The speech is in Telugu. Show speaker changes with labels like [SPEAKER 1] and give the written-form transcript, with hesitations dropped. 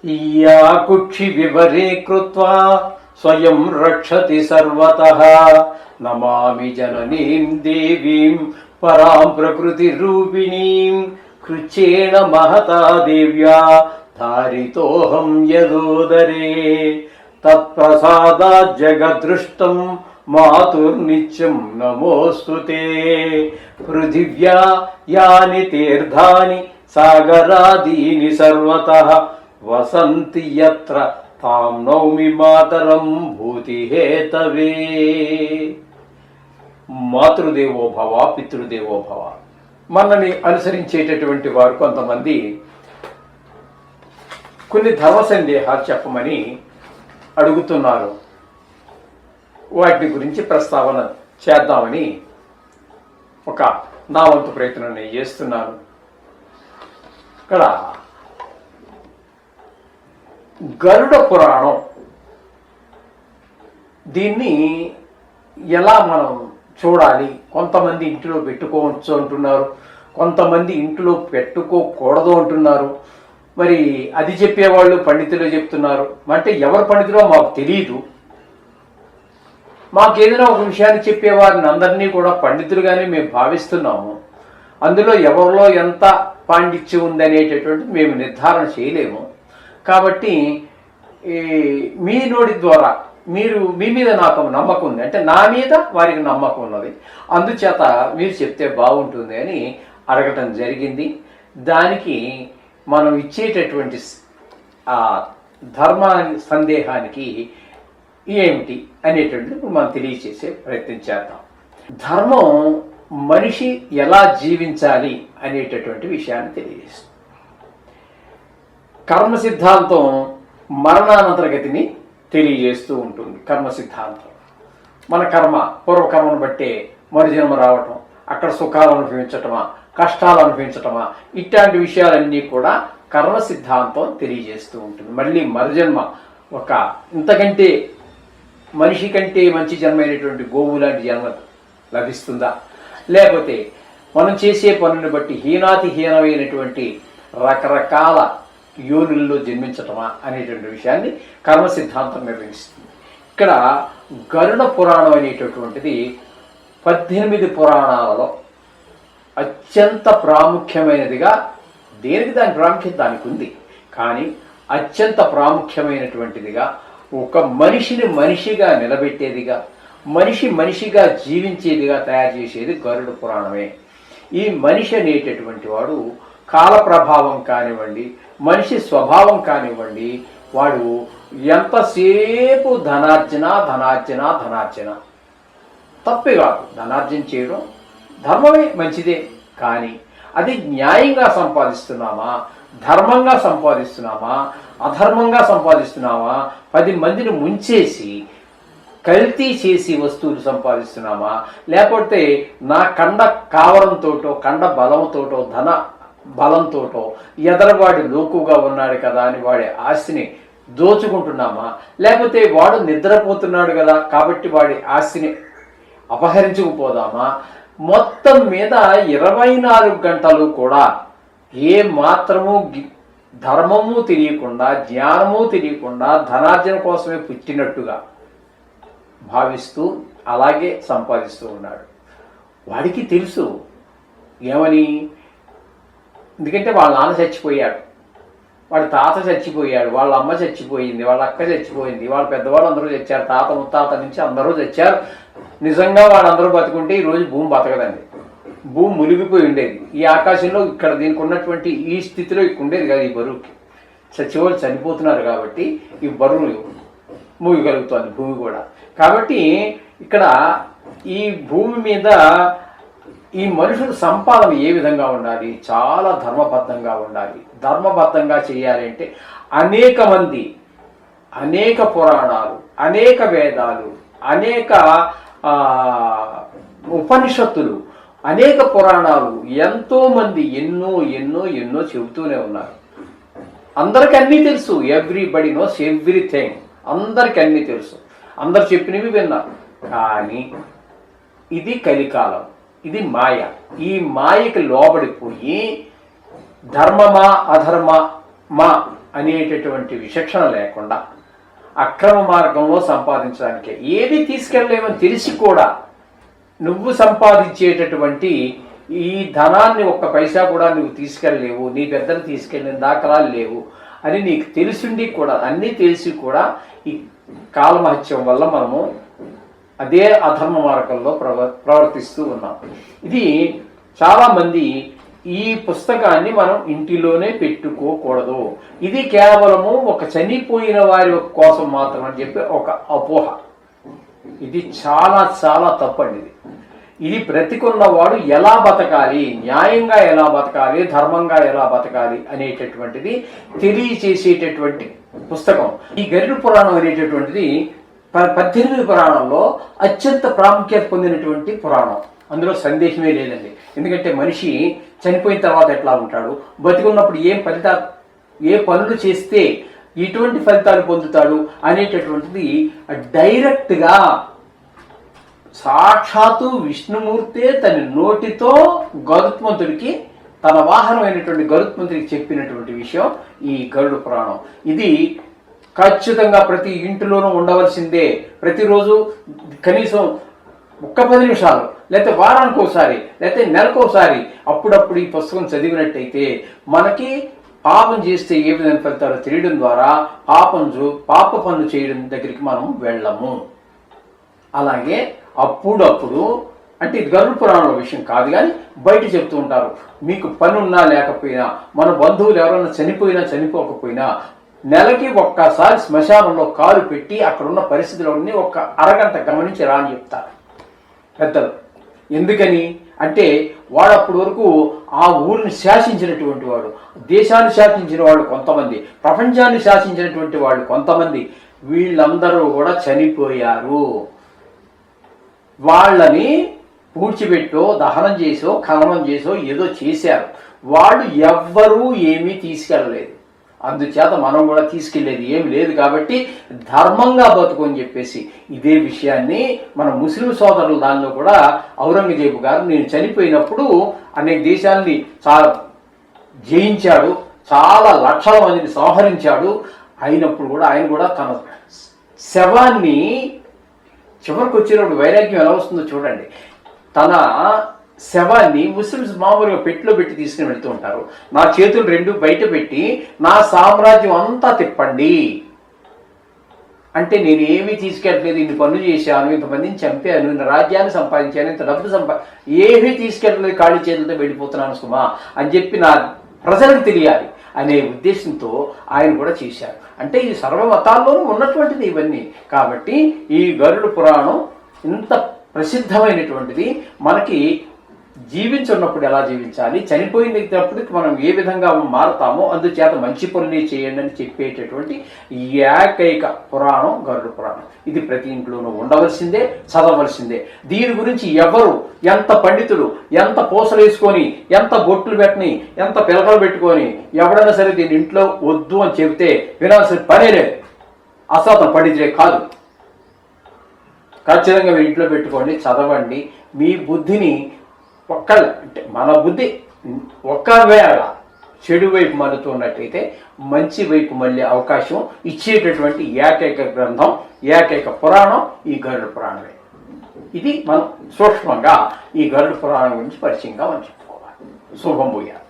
[SPEAKER 1] या कुक्षि विवरे कृत्वा स्वयं रक्षति सर्वतः नमामि जननीं देवीं परां प्रकृतिरूपिणीं कृच्छेन महता देव्या धारितोऽहं यदोदरे तत्प्रसादात् जगदृष्टं मातुर्नित्यं नमोऽस्तु ते पृथिव्या यानि तीर्थानि सागरादीनि सर्वतः वसन्ति यत्र तां नौमि मातरं भूतिहेतवे। మాతృదేవో భవ పితృదేవో భవ. మనని అనుసరించేటటువంటి వారు కొంతమంది కొన్ని ధర్మ సందేహాలు చెప్పమని అడుగుతున్నారు. వాటి గురించి ప్రస్తావన చేద్దామని ఒక నా వంతు ప్రయత్నం నేను చేస్తున్నాను. ఇక్కడ గరుడ పురాణం, దీన్ని ఎలా మనం చూడాలి? కొంతమంది ఇంటిలో పెట్టుకోవచ్చు అంటున్నారు, కొంతమంది ఇంటిలో పెట్టుకోకూడదు అంటున్నారు. మరి అది చెప్పేవాళ్ళు పండితులు చెప్తున్నారు. అంటే ఎవరు పండితులో మాకు తెలియదు. మాకేదైనా ఒక విషయాన్ని చెప్పేవారిని అందరినీ కూడా పండితులుగానే మేము భావిస్తున్నాము. అందులో ఎవరిలో ఎంత పాండిత్యం ఉందనేటటువంటిది మేము నిర్ధారణ చేయలేము. కాబట్టి మీ నోటి ద్వారా మీ మీద నాకు నమ్మకం ఉంది, అంటే నా మీద వారికి నమ్మకం ఉన్నది, అందుచేత మీరు చెప్తే బాగుంటుంది అని అడగటం జరిగింది. దానికి మనం ఇచ్చేటటువంటి ఆ ధర్మ సందేహానికి ఏమిటి అనేటువంటిది మనం తెలియచేసే ప్రయత్నం చేద్దాం. ధర్మం మనిషి ఎలా జీవించాలి అనేటటువంటి విషయాన్ని తెలియజేస్తుంది. కర్మ సిద్ధాంతం మరణానంతర గతిని తెలియజేస్తూ ఉంటుంది. కర్మ సిద్ధాంతం మన కర్మ, పూర్వకర్మను బట్టే మరుజన్మ రావటం, అక్కడ సుఖాలు అనుభవించటమా, కష్టాలు అనుభవించటమా, ఇట్లాంటి విషయాలన్నీ కూడా కర్మ సిద్ధాంతం తెలియజేస్తూ ఉంటుంది. మళ్ళీ మరుజన్మ ఒక ఇంతకంటే మనిషి కంటే మంచి జన్మైనటువంటి గోవు లాంటి జన్మ లభిస్తుందా, లేకపోతే మనం చేసే పనులను బట్టి హీనాతి హీనమైనటువంటి రకరకాల యోనుల్లో జన్మించటమా అనేటువంటి విషయాన్ని కర్మ సిద్ధాంతం నిర్వహిస్తుంది. ఇక్కడ గరుడ పురాణం అనేటటువంటిది 18 పురాణాలలో అత్యంత ప్రాముఖ్యమైనదిగా, దేనికి దాని ప్రాముఖ్యత దానికి ఉంది, కానీ అత్యంత ప్రాముఖ్యమైనటువంటిదిగా, ఒక మనిషిని మనిషిగా నిలబెట్టేదిగా, మనిషిగా జీవించేదిగా తయారు చేసేది గరుడ పురాణమే. ఈ మనిషి అనేటటువంటి వాడు కాల ప్రభావం కానివ్వండి, మనిషి స్వభావం కానివ్వండి, వాడు ఎంతసేపు ధనార్జన తప్పే కాదు. ధనార్జన చేయడం ధర్మమే, మంచిదే. కానీ అది న్యాయంగా సంపాదిస్తున్నామా, ధర్మంగా సంపాదిస్తున్నామా, అధర్మంగా సంపాదిస్తున్నామా, 10 మందిని ముంచేసి కల్తీ చేసి వస్తువులు సంపాదిస్తున్నామా, లేకపోతే నా కండ కావరంతోటో, కండ బలంతోటో, ధన బలంతోటో ఎదరవాడు లోకుగా ఉన్నాడు కదా అని వాడి ఆస్తిని దోచుకుంటున్నామా, లేకపోతే వాడు నిద్రపోతున్నాడు కదా కాబట్టి వాడి ఆస్తిని అపహరించుకుపోదామా? మొత్తం మీద 24 గంటలు కూడా ఏ మాత్రము ధర్మము తెలియకుండా, జ్ఞానము తెలియకుండా ధనార్జన కోసమే పుట్టినట్టుగా భావిస్తూ అలాగే సంపాదిస్తూ ఉన్నాడు. వాడికి తెలుసు ఏమని, ఎందుకంటే వాళ్ళ నాన్న చచ్చిపోయాడు, వాడి తాత చచ్చిపోయాడు, వాళ్ళ అమ్మ చచ్చిపోయింది, వాళ్ళ అక్క చచ్చిపోయింది, వాళ్ళ పెద్దవాళ్ళు అందరూ చచ్చారు, తాత ముత్తాత నుంచి అందరూ చచ్చారు. నిజంగా వాళ్ళందరూ బతుకుంటే ఈరోజు భూమి బతకదండి, భూమి మునిగిపోయి ఉండేది. ఈ ఆకాశంలో ఇక్కడ దీనికి ఉన్నటువంటి ఈ స్థితిలో ఇక్కడ ఉండేది కాదు. ఈ బరువుకి చచ్చిపోయి చనిపోతున్నారు కాబట్టి ఈ బరువు మూయగలుగుతుంది భూమి కూడా. కాబట్టి ఇక్కడ ఈ భూమి మీద ఈ మనుషుల సంపాదన ఏ విధంగా ఉండాలి? చాలా ధర్మబద్ధంగా ఉండాలి. ధర్మబద్ధంగా చేయాలి అంటే అనేక మంది, అనేక పురాణాలు, అనేక వేదాలు, అనేక ఉపనిషత్తులు, అనేక పురాణాలు, ఎంతోమంది ఎన్నో ఎన్నో ఎన్నో చెబుతూనే ఉన్నారు. అందరికి అన్నీ తెలుసు. Everybody knows everything. అందరికి అన్నీ తెలుసు, అందరు చెప్పినవి విన్నారు. కానీ ఇది కలికాలం, ఇది మాయ. ఈ మాయకి లోబడిపోయి ధర్మమా అధర్మమా అనేటటువంటి విచక్షణ లేకుండా అక్రమ మార్గంలో సంపాదించడానికి ఏది తీసుకెళ్ళలేమని తెలిసి కూడా నువ్వు సంపాదించేటటువంటి ఈ ధనాన్ని ఒక్క పైసా కూడా నువ్వు తీసుకెళ్ళలేవు, నీ పెద్దలు తీసుకెళ్ళిన దాఖలాలు లేవు అని నీకు తెలిసిండి కూడా, అన్నీ తెలిసి కూడా ఈ కాలమహత్యం వల్ల మనము అదే అధర్మ మార్గంలో ప్రవర్తిస్తూ ఉన్నాం. ఇది చాలామంది ఈ పుస్తకాన్ని మనం ఇంటిలోనే పెట్టుకోకూడదు, ఇది కేవలము ఒక చనిపోయిన వారి కోసం మాత్రం అని చెప్పి ఒక అపోహ. ఇది చాలా చాలా తప్పండి. ఇది బ్రతికున్నవాడు ఎలా బతకాలి, న్యాయంగా ఎలా బతకాలి, ధర్మంగా ఎలా బతకాలి అనేటటువంటిది తెలియచేసేటటువంటి పుస్తకం. ఈ గరుడ పురాణం అనేటటువంటిది 18 పురాణంలో అత్యంత ప్రాముఖ్యత పొందినటువంటి పురాణం. అందులో సందేహమే లేదండి. ఎందుకంటే మనిషి చనిపోయిన తర్వాత ఎట్లా ఉంటాడు, బతికున్నప్పుడు ఏ పనులు చేస్తే ఎటువంటి ఫలితాలు పొందుతాడు అనేటటువంటిది డైరెక్ట్గా సాక్షాత్తు విష్ణుమూర్తే తన నోటితో గరుత్మంతుడికి, తన వాహనమైనటువంటి గరుత్మంతుడికి చెప్పినటువంటి విషయం ఈ గరుడ పురాణం. ఇది ఖచ్చితంగా ప్రతి ఇంటిలోనూ ఉండవలసిందే. ప్రతిరోజు కనీసం 10 నిమిషాలు, లేకపోతే వారానికి ఒకసారి, లేకపోతే నెలకు ఒకసారి అప్పుడప్పుడు ఈ పుస్తకం చదివినట్టయితే మనకి పాపం చేస్తే ఏ విధంగా ఫలితాలు తెలియడం ద్వారా పాప పనులు చేయడం దగ్గరికి మనం వెళ్ళము. అలాగే అప్పుడప్పుడు, అంటే ఇది గరుడ పురాణంలో విషయం కాదు కానీ బయట చెప్తూ ఉంటారు, మీకు పని ఉన్నా లేకపోయినా, మన బంధువులు ఎవరైనా చనిపోయినా చనిపోకపోయినా నెలకి ఒక్కసారి శ్మశానంలో కాలు పెట్టి అక్కడ ఉన్న పరిస్థితులన్నీ ఒక అరగంట గమనించి రా అని చెప్తారు పెద్దలు. ఎందుకని అంటే వాడు అప్పటి వరకు ఆ ఊరిని శాసించినటువంటి వాడు, దేశాన్ని శాసించిన వాళ్ళు కొంతమంది, ప్రపంచాన్ని శాసించినటువంటి వాళ్ళు కొంతమంది, వీళ్ళందరూ కూడా చనిపోయారు. వాళ్ళని పూడ్చిపెట్టో, దహనం చేసో, ఖననం చేసో ఏదో చేశారు. వాళ్ళు ఎవ్వరూ ఏమీ తీసుకెళ్ళలేదు. అందుచేత మనం కూడా తీసుకెళ్లేది ఏమి లేదు. కాబట్టి ధర్మంగా బతుకు అని చెప్పేసి ఇదే విషయాన్ని మన ముస్లిం సోదరుల దానిలో కూడా ఔరంగజేబు గారు నేను చనిపోయినప్పుడు అనేక దేశాలని చాలా జయించాడు, చాలా లక్షల మందిని సంహరించాడు. అయినప్పుడు కూడా ఆయన కూడా తన శవాన్ని, చివరికి వచ్చినప్పుడు వైరాగ్యం ఎలా వస్తుందో చూడండి, తన శవాన్ని ముస్లిమ్స్ మామూలుగా పెట్టిలో పెట్టి తీసుకుని వెళ్తూ ఉంటారు. నా చేతులు 2 బయట పెట్టి నా సామ్రాజ్యం అంతా తిప్పండి అంటే నేను ఏమీ తీసుకెళ్ళలేదు, ఇన్ని పనులు చేశాను, ఇంతమందిని చంపాను, ఇంత రాజ్యాన్ని సంపాదించాను, ఇంత డబ్బు ఏమీ తీసుకెళ్ళలేదు, ఖాళీ చేతులతో వెళ్ళిపోతున్నాను సుమా అని చెప్పి నా ప్రజలకు తెలియాలి అనే ఉద్దేశంతో ఆయన కూడా చేశారు. అంటే ఈ సర్వమతాల్లోనూ ఉన్నటువంటిది ఇవన్నీ. కాబట్టి ఈ గరుడ పురాణం ఇంత ప్రసిద్ధమైనటువంటిది. మనకి జీవించున్నప్పుడు ఎలా జీవించాలి, చనిపోయినప్పటికి మనం ఏ విధంగా మారుతామో, అందుచేత మంచి పనులే చేయండి అని చెప్పేటటువంటి ఏకైక పురాణం గరుడ పురాణం. ఇది ప్రతి ఇంట్లోనూ ఉండవలసిందే, చదవలసిందే. దీని గురించి ఎవరు ఎంత పండితుడు ఎంత పూసలు వేసుకొని, ఎంత బొట్లు పెట్టని, ఎంత పిలకలు పెట్టుకొని ఎవడైనా సరే దీని ఇంట్లో వద్దు అని చెబితే వినాల్సిన పనే లేదు. అసలు అతను పండితుడే కాదు. ఖచ్చితంగా మీరు ఇంట్లో పెట్టుకోండి, చదవండి. మీ బుద్ధిని అంటే మన బుద్ధి ఒక్కవేళ చెడు వైపు మలుతున్నట్టయితే మంచి వైపు మళ్ళీ అవకాశం ఇచ్చేటటువంటి ఏకైక గ్రంథం, ఏకైక పురాణం ఈ గరుడ పురాణమే. ఇది మనం సూక్ష్మంగా ఈ గరుడ పురాణం గురించి పరిచయంగా మనం చెప్పుకోవాలి. శుభం భూయాలు.